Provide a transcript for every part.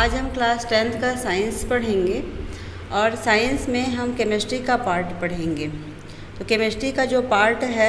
आज हम class 10th का साइंस पढ़ेंगे और साइंस में हम केमिस्ट्री का पार्ट पढ़ेंगे। तो केमिस्ट्री का जो पार्ट है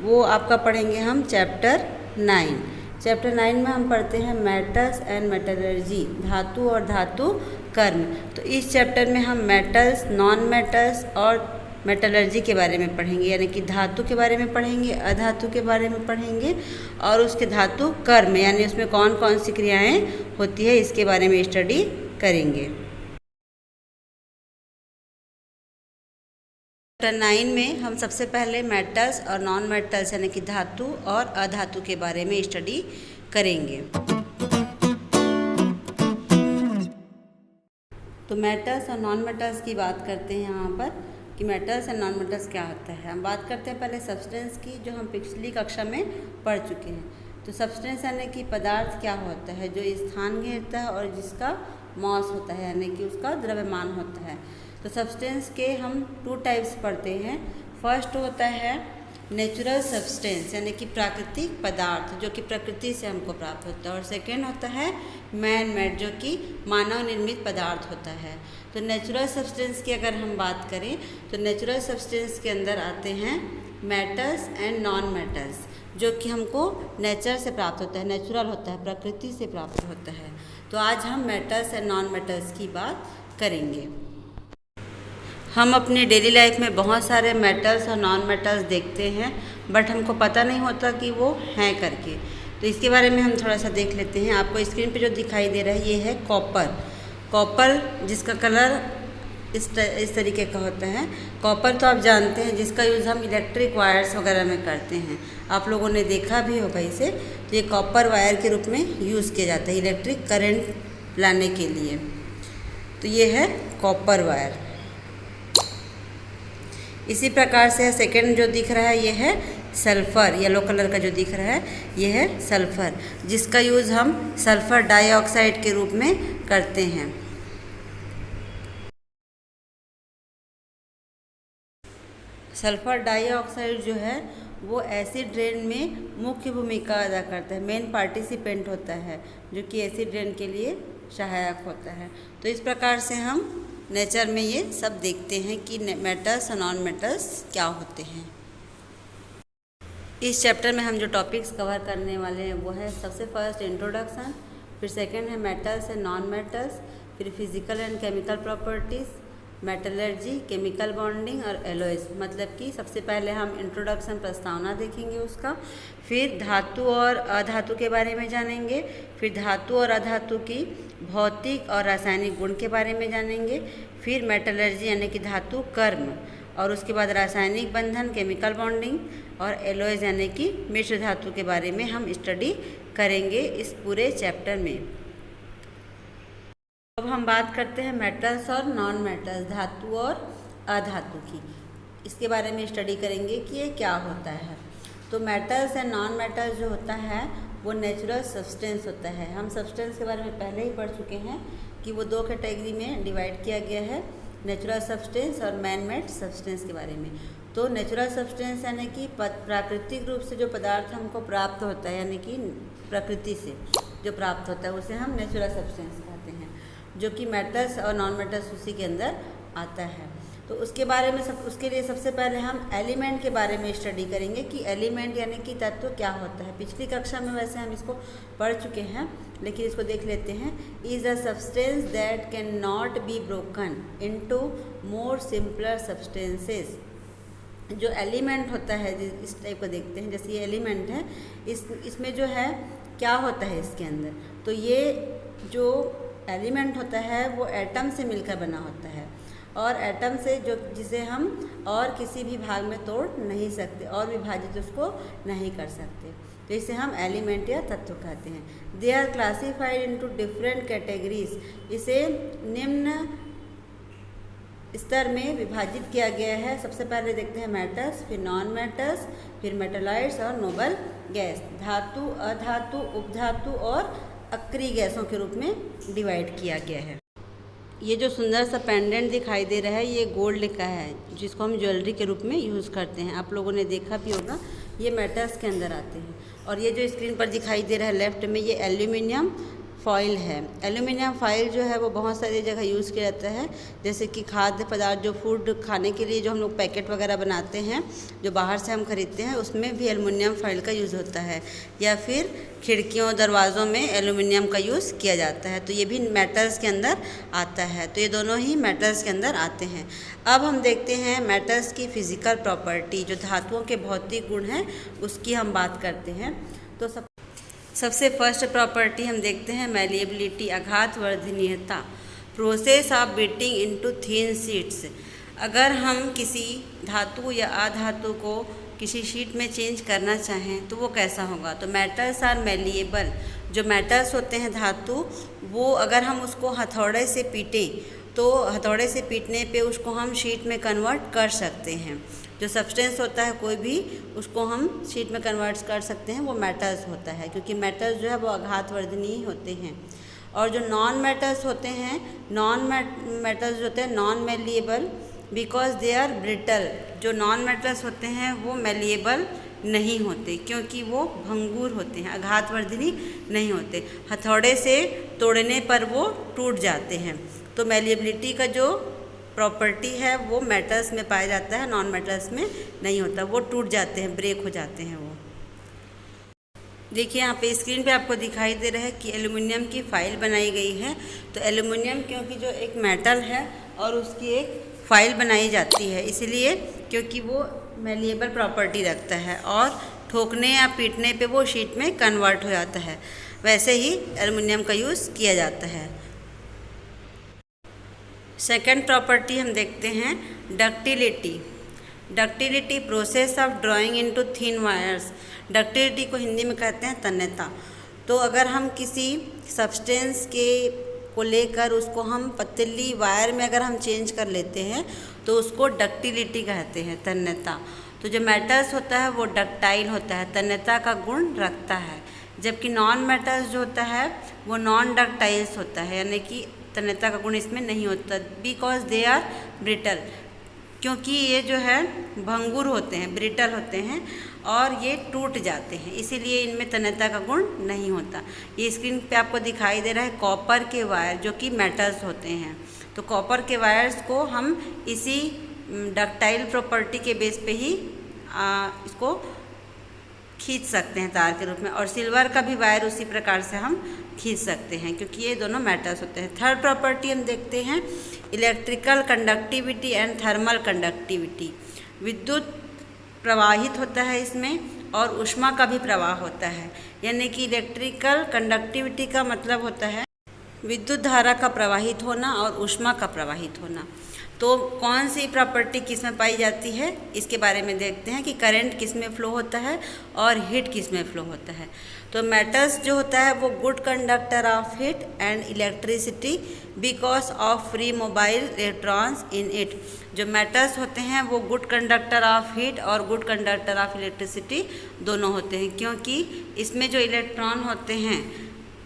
वो आपका पढ़ेंगे हम चैप्टर 9। चैप्टर 9 में हम पढ़ते हैं मेटल्स एंड मेटलर्जी, धातु और धातु कर्म। तो इस चैप्टर में हम मेटल्स, नॉन मेटल्स और मेटलर्जी के बारे में पढ़ेंगे, यानी कि धातु के बारे में पढ़ेंगे, अधातु के बारे में पढ़ेंगे और उसके धातु कर्म यानी उसमें कौन कौन सी क्रियाएं होती है इसके बारे में स्टडी करेंगे। चैप्टर 9 में हम सबसे पहले मेटल्स और नॉन मेटल्स यानी कि धातु और अधातु के बारे में स्टडी करेंगे। तो मेटल्स और नॉन मेटल्स की बात करते हैं यहाँ पर कि मेटल्स एंड नॉन मेटल्स क्या होता है। हम बात करते हैं पहले सब्सटेंस की, जो हम पिछली कक्षा में पढ़ चुके हैं। तो सब्सटेंस यानी कि पदार्थ क्या होता है जो स्थान घेरता है और जिसका मॉस होता है यानी कि उसका द्रव्यमान होता है। तो सब्सटेंस के हम 2 टाइप्स पढ़ते हैं। फर्स्ट होता है नेचुरल सब्सटेंस यानी कि प्राकृतिक पदार्थ जो कि प्रकृति से हमको प्राप्त होता है, और सेकेंड होता है मैन मेड जो कि मानव निर्मित पदार्थ होता है। तो नेचुरल सब्सटेंस की अगर हम बात करें तो नेचुरल सब्सटेंस के अंदर आते हैं मेटल्स एंड नॉन मेटल्स जो कि हमको नेचर से प्राप्त होता है, नेचुरल होता है, प्रकृति से प्राप्त होता है। तो आज हम मेटल्स एंड नॉन मेटल्स की बात करेंगे। हम अपनी डेली लाइफ में बहुत सारे मेटल्स और नॉन मेटल्स देखते हैं बट हमको पता नहीं होता कि वो हैं करके। तो इसके बारे में हम थोड़ा सा देख लेते हैं। आपको स्क्रीन पे जो दिखाई दे रहा है ये है कॉपर जिसका कलर इस तरीके का होता है। कॉपर तो आप जानते हैं जिसका यूज़ हम इलेक्ट्रिक वायर्स वगैरह में करते हैं, आप लोगों ने देखा भी होगा इसे। तो ये कॉपर वायर के रूप में यूज़ किया जाता है इलेक्ट्रिक करंट लाने के लिए। तो ये है कॉपर वायर। इसी प्रकार से सेकंड जो दिख रहा है ये है सल्फ़र, येलो कलर का जो दिख रहा है ये है सल्फ़र जिसका यूज़ हम सल्फ़र डाइऑक्साइड के रूप में करते हैं। सल्फ़र डाइऑक्साइड जो है वो एसिड रेन में मुख्य भूमिका अदा करता है, मेन पार्टिसिपेंट होता है जो कि एसिड रेन के लिए सहायक होता है। तो इस प्रकार से हम नेचर में ये सब देखते हैं कि मेटल्स और नॉन मेटल्स क्या होते हैं। इस चैप्टर में हम जो टॉपिक्स कवर करने वाले हैं वो है सबसे फर्स्ट इंट्रोडक्शन, फिर सेकंड है मेटल्स एंड नॉन मेटल्स, फिर physical and chemical properties, metallurgy, chemical bonding और एलॉयज। मतलब कि सबसे पहले हम इंट्रोडक्शन प्रस्तावना देखेंगे उसका, फिर धातु और अधातु के बारे में जानेंगे, फिर धातु और अधातु की भौतिक और रासायनिक गुण के बारे में जानेंगे, फिर मेटलर्जी यानी कि धातु कर्म, और उसके बाद रासायनिक बंधन, केमिकल बॉन्डिंग और एलॉयज यानी कि मिश्र धातु के बारे में हम स्टडी करेंगे इस पूरे चैप्टर में। अब हम बात करते हैं मेटल्स और नॉन मेटल्स, धातु और अधातु की। इसके बारे में स्टडी करेंगे कि ये क्या होता है। तो मेटल्स एंड नॉन मेटल्स जो होता है वो नेचुरल सब्सटेंस होता है। हम सब्सटेंस के बारे में पहले ही पढ़ चुके हैं कि वो 2 कैटेगरी में डिवाइड किया गया है, नेचुरल सब्सटेंस और मैन मेड सब्सटेंस के बारे में। तो नेचुरल सब्सटेंस यानी कि प्राकृतिक रूप से जो पदार्थ हमको प्राप्त होता है यानी कि प्रकृति से जो प्राप्त होता है उसे हम नेचुरल सब्सटेंस कहते हैं, जो कि मेटल्स और नॉन मेटल्स उसी के अंदर आता है। तो उसके बारे में उसके लिए सबसे पहले हम एलिमेंट के बारे में स्टडी करेंगे कि एलिमेंट यानी कि तत्व क्या होता है। पिछली कक्षा में वैसे हम इसको पढ़ चुके हैं लेकिन इसको देख लेते हैं। Is a substance that can not be broken into more simpler substances. जो एलिमेंट होता है इस टाइप का देखते हैं, जैसे ये एलिमेंट है, इसमें जो है क्या होता है इसके अंदर। तो ये जो एलिमेंट होता है वो एटम से मिलकर बना होता है और एटम से जिसे हम और किसी भी भाग में तोड़ नहीं सकते और विभाजित उसको नहीं कर सकते। तो इसे हम एलिमेंट या तत्व कहते हैं। They are classified into different categories. इसे निम्न स्तर में विभाजित किया गया है। सबसे पहले देखते हैं मेटल्स, फिर नॉन मेटल्स, फिर मेटलाइट्स और नोबल गैस। धातु, अधातु, उपधातु और अक्रिय गैसों के रूप में डिवाइड किया गया है। ये जो सुंदर सा पेंडेंट दिखाई दे रहा है ये गोल्ड का है जिसको हम ज्वेलरी के रूप में यूज़ करते हैं। आप लोगों ने देखा भी होगा, ये मेटल्स के अंदर आते हैं। और ये जो स्क्रीन पर दिखाई दे रहा है लेफ्ट में ये एल्यूमिनियम, फॉइल है। एल्युमिनियम फॉइल जो है वो बहुत सारी जगह यूज़ किया जाता है, जैसे कि खाद्य पदार्थ जो फूड खाने के लिए जो हम लोग पैकेट वगैरह बनाते हैं, जो बाहर से हम खरीदते हैं, उसमें भी एल्युमिनियम फॉइल का यूज़ होता है, या फिर खिड़कियों दरवाज़ों में एल्युमिनियम का यूज़ किया जाता है। तो ये भी मेटल्स के अंदर आता है। तो ये दोनों ही मेटल्स के अंदर आते हैं। अब हम देखते हैं मेटल्स की फिज़िकल प्रॉपर्टी, जो धातुओं के भौतिक गुण हैं उसकी हम बात करते हैं। तो सबसे फर्स्ट प्रॉपर्टी हम देखते हैं मैलिएबिलिटी, आघात वर्धनीयता, process of beating into thin sheets. अगर हम किसी धातु या अधातु को किसी शीट में चेंज करना चाहें तो वो कैसा होगा? तो मेटल्स आर मैलिएबल। जो मेटल्स होते हैं धातु, वो अगर हम उसको हथौड़े से पीटें तो हथौड़े से पीटने पे उसको हम शीट में कन्वर्ट कर सकते हैं। जो सब्सटेंस होता है कोई भी, उसको हम शीट में कन्वर्ट कर सकते हैं, वो मेटल्स होता है, क्योंकि मेटल्स जो है वो आघातवर्धनीय होते हैं। और जो नॉन मेटल्स होते हैं, मेटल्स होते हैं non malleable because they are brittle. जो नॉन मेटल्स होते हैं वो मैलिएबल नहीं होते, क्योंकि वो भंगुर होते हैं, आघातवर्धनीय नहीं होते, हथौड़े से तोड़ने पर वो टूट जाते हैं। तो मैलिएबिलिटी का जो प्रॉपर्टी है वो मेटल्स में पाया जाता है, नॉन मेटल्स में नहीं होता, वो टूट जाते हैं, ब्रेक हो जाते हैं वो। देखिए यहाँ पे स्क्रीन पे आपको दिखाई दे रहा है कि एल्युमिनियम की फाइल बनाई गई है। तो एल्युमिनियम क्योंकि जो एक मेटल है और उसकी एक फाइल बनाई जाती है, इसलिए क्योंकि वो मैलिएबल प्रॉपर्टी रखता है और ठोकने या पीटने पे वो शीट में कन्वर्ट हो जाता है। वैसे ही एल्युमिनियम का यूज़ किया जाता है। सेकेंड प्रॉपर्टी हम देखते हैं ductility. Ductility process of drawing into thin wires. Ductility को हिंदी में कहते हैं तन्यता। तो अगर हम किसी सब्सटेंस को लेकर उसको हम पतली वायर में अगर हम चेंज कर लेते हैं तो उसको डक्टिलिटी कहते हैं, तन्यता। तो जो मेटल्स होता है वो डक्टाइल होता है, तन्यता का गुण रखता है, जबकि नॉन मेटल्स जो होता है वो नॉन डक्टाइल्स होता है, यानी कि तन्यता का गुण इसमें नहीं होता, बिकॉज दे आर ब्रिटल, क्योंकि ये जो है भंगुर होते हैं, ब्रिटल होते हैं और ये टूट जाते हैं, इसीलिए इनमें तन्यता का गुण नहीं होता। ये स्क्रीन पे आपको दिखाई दे रहा है कॉपर के वायर, जो कि मेटल्स होते हैं। तो कॉपर के वायर्स को हम इसी डक्टाइल प्रॉपर्टी के बेस पे ही इसको खींच सकते हैं तार के रूप में, और सिल्वर का भी वायर उसी प्रकार से हम खींच सकते हैं, क्योंकि ये दोनों मेटल्स होते हैं। थर्ड प्रॉपर्टी हम देखते हैं electrical conductivity and thermal conductivity. विद्युत प्रवाहित होता है इसमें और ऊष्मा का भी प्रवाह होता है, यानी कि इलेक्ट्रिकल कंडक्टिविटी का मतलब होता है विद्युत धारा का प्रवाहित होना और ऊष्मा का प्रवाहित होना। तो कौन सी प्रॉपर्टी किस में पाई जाती है इसके बारे में देखते हैं कि करंट किस में फ्लो होता है और हीट किस में फ्लो होता है। तो मेटल्स जो होता है वो good conductor of heat and electricity because of free mobile electrons in it. जो मेटल्स होते हैं वो गुड कंडक्टर ऑफ हीट और गुड कंडक्टर ऑफ इलेक्ट्रिसिटी दोनों होते हैं, क्योंकि इसमें जो इलेक्ट्रॉन होते हैं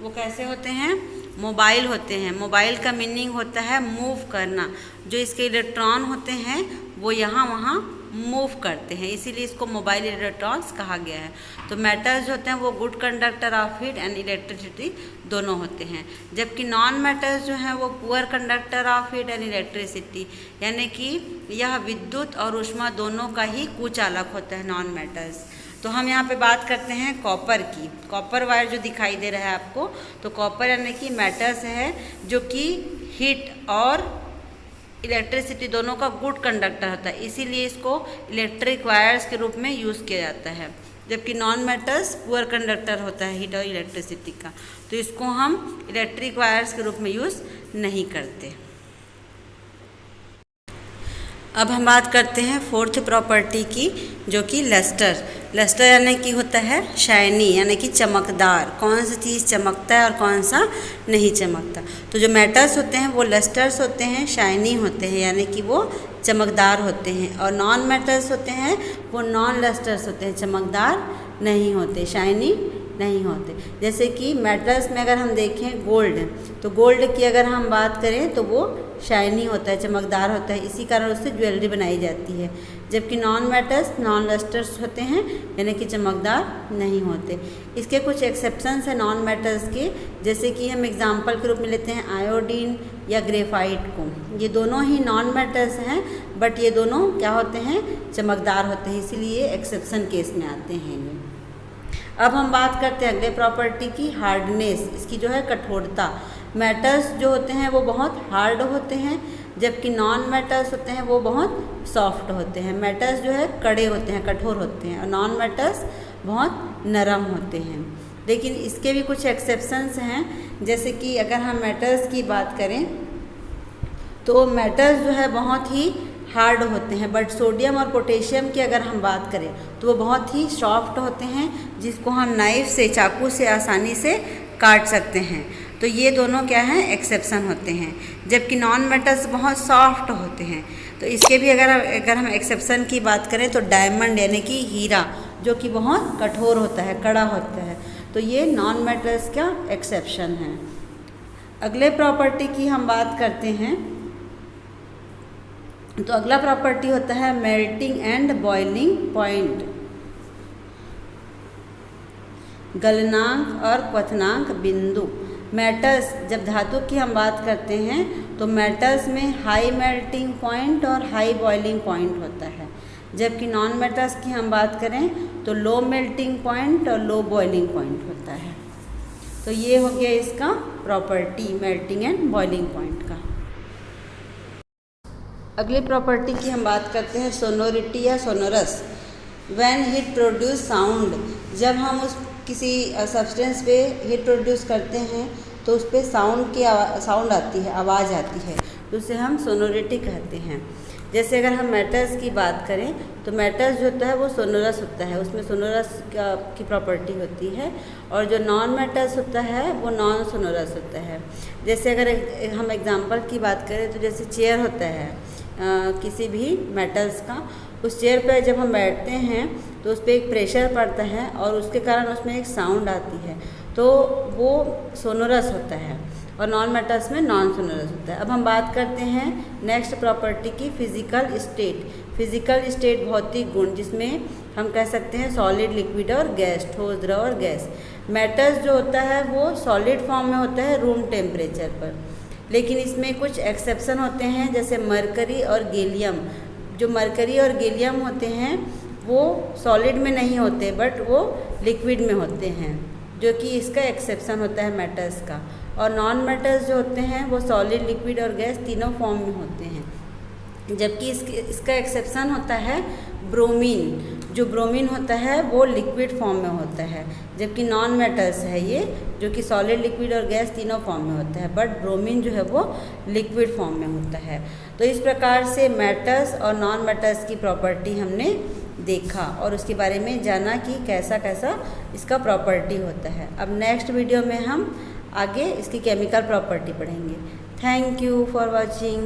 वो कैसे होते हैं? मोबाइल होते हैं। मोबाइल का मीनिंग होता है मूव करना। जो इसके इलेक्ट्रॉन होते हैं वो यहाँ वहाँ मूव करते हैं, इसीलिए इसको मोबाइल इलेक्ट्रॉन्स कहा गया है। तो मेटल्स जो होते हैं वो good conductor of heat and electricity दोनों होते हैं, जबकि नॉन मेटल्स जो हैं वो poor conductor of heat and electricity, यानी कि यह विद्युत और ऊष्मा दोनों का ही कुचालक होता है नॉन मेटल्स। तो हम यहाँ पे बात करते हैं कॉपर की। कॉपर वायर जो दिखाई दे रहा है आपको, तो कॉपर यानी कि मेटल्स है जो कि हीट और इलेक्ट्रिसिटी दोनों का गुड कंडक्टर होता है, इसीलिए इसको इलेक्ट्रिक वायर्स के रूप में यूज़ किया जाता है, जबकि नॉन मेटल्स पुअर कंडक्टर होता है हीट और इलेक्ट्रिसिटी का, तो इसको हम इलेक्ट्रिक वायर्स के रूप में यूज़ नहीं करते। अब हम बात करते हैं फोर्थ प्रॉपर्टी की, जो कि लस्टर। लस्टर यानी कि होता है शाइनी, यानी कि चमकदार। कौन सी चीज़ चमकता है और कौन सा नहीं चमकता। तो जो मेटल्स होते हैं वो लस्टर्स होते हैं, शाइनी होते हैं, यानी कि वो चमकदार होते हैं, और नॉन मेटल्स होते हैं वो नॉन लस्टर्स होते हैं, चमकदार नहीं होते, शाइनी नहीं होते। जैसे कि मेटल्स में अगर हम देखें गोल्ड, तो गोल्ड की अगर हम बात करें तो वो शाइनी होता है, चमकदार होता है, इसी कारण उससे ज्वेलरी बनाई जाती है। जबकि नॉन मेटल्स नॉन लस्टर्स होते हैं, यानी कि चमकदार नहीं होते। इसके कुछ एक्सेप्शंस हैं नॉन मेटल्स के, जैसे कि हम एग्जांपल के रूप में लेते हैं आयोडीन या ग्रेफाइट को। ये दोनों ही नॉन मेटल्स हैं, बट ये दोनों क्या होते हैं, चमकदार होते हैं, इसीलिए एक्सेप्शन केस में आते हैं ये। अब हम बात करते हैं अगले प्रॉपर्टी की, हार्डनेस, इसकी जो है कठोरता। मेटल्स जो होते हैं वो बहुत हार्ड होते हैं, जबकि नॉन मेटल्स होते हैं वो बहुत सॉफ्ट होते हैं। मेटल्स जो है कड़े होते हैं, कठोर होते हैं, और नॉन मेटल्स बहुत नरम होते हैं। लेकिन इसके भी कुछ एक्सेप्शंस हैं, जैसे कि अगर हम मेटल्स की बात करें तो मेटल्स जो है बहुत ही हार्ड होते हैं, बट सोडियम और पोटेशियम की अगर हम बात करें तो वो बहुत ही सॉफ्ट होते हैं, जिसको हम नाइफ से, चाकू से आसानी से काट सकते हैं। तो ये दोनों क्या हैं, एक्सेप्शन होते हैं। जबकि नॉन मेटल्स बहुत सॉफ्ट होते हैं। तो इसके भी अगर हम एक्सेप्शन की बात करें तो डायमंड यानी कि हीरा, जो कि बहुत कठोर होता है, कड़ा होता है, तो ये नॉन मेटल्स का एक्सेप्शन है। अगले प्रॉपर्टी की हम बात करते हैं, तो अगला प्रॉपर्टी होता है मेल्टिंग एंड बॉइलिंग पॉइंट, गलनांक और क्वथनांक बिंदु। मेटल्स, जब धातु की हम बात करते हैं तो मेटल्स में हाई मेल्टिंग पॉइंट और हाई बॉइलिंग पॉइंट होता है, जबकि नॉन मेटल्स की हम बात करें तो लो मेल्टिंग पॉइंट और लो बॉइलिंग पॉइंट होता है। तो ये हो गया इसका property melting and boiling point का। अगली प्रॉपर्टी की हम बात करते हैं सोनोरिटी या sonorous. When heat produce sound, जब हम उस किसी सब्सटेंस पे हीट प्रोड्यूस करते हैं तो उस पर साउंड आती है, आवाज़ आती है, तो उसे हम सोनोरिटी कहते हैं। जैसे अगर हम मेटल्स की बात करें तो मेटल्स जो होता है वो सोनोरस होता है, उसमें सोनोरस की प्रॉपर्टी होती है, और जो नॉन मेटल्स होता है वो नॉन सोनोरस होता है। जैसे अगर हम एग्जांपल की बात करें तो जैसे चेयर होता है किसी भी मेटल्स का, उस चेयर पर जब हम बैठते हैं तो उस पर एक प्रेशर पड़ता है और उसके कारण उसमें एक साउंड आती है, तो वो सोनोरस होता है, और नॉन मेटल्स में नॉन सोनोरस होता है। अब हम बात करते हैं नेक्स्ट प्रॉपर्टी की, फिजिकल स्टेट। फिजिकल स्टेट भौतिक गुण, जिसमें हम कह सकते हैं सॉलिड, लिक्विड और गैस, ठोस, द्रव और गैस। मेटल्स जो होता है वो सॉलिड फॉर्म में होता है रूम टेम्परेचर पर, लेकिन इसमें कुछ एक्सेप्शन होते हैं, जैसे मरकरी और गैलियम। जो मरकरी और गैलियम होते हैं वो सॉलिड में नहीं होते, बट वो लिक्विड में होते हैं, जो कि इसका एक्सेप्शन होता है मेटल्स का। और नॉन मेटल्स जो होते हैं वो सॉलिड, लिक्विड और गैस तीनों फॉर्म में होते हैं, जबकि इसका एक्सेप्शन होता है ब्रोमीन। जो ब्रोमीन होता है वो लिक्विड फॉर्म में होता है, जबकि नॉन मेटल्स है ये, जो कि सॉलिड, लिक्विड और गैस तीनों फॉर्म में होता है, बट ब्रोमीन जो है वो लिक्विड फॉर्म में होता है। तो इस प्रकार से मेटल्स और नॉन मेटल्स की प्रॉपर्टी हमने देखा और उसके बारे में जाना कि कैसा कैसा इसका प्रॉपर्टी होता है। अब नेक्स्ट वीडियो में हम आगे इसकी केमिकल प्रॉपर्टी पढ़ेंगे। Thank you for watching.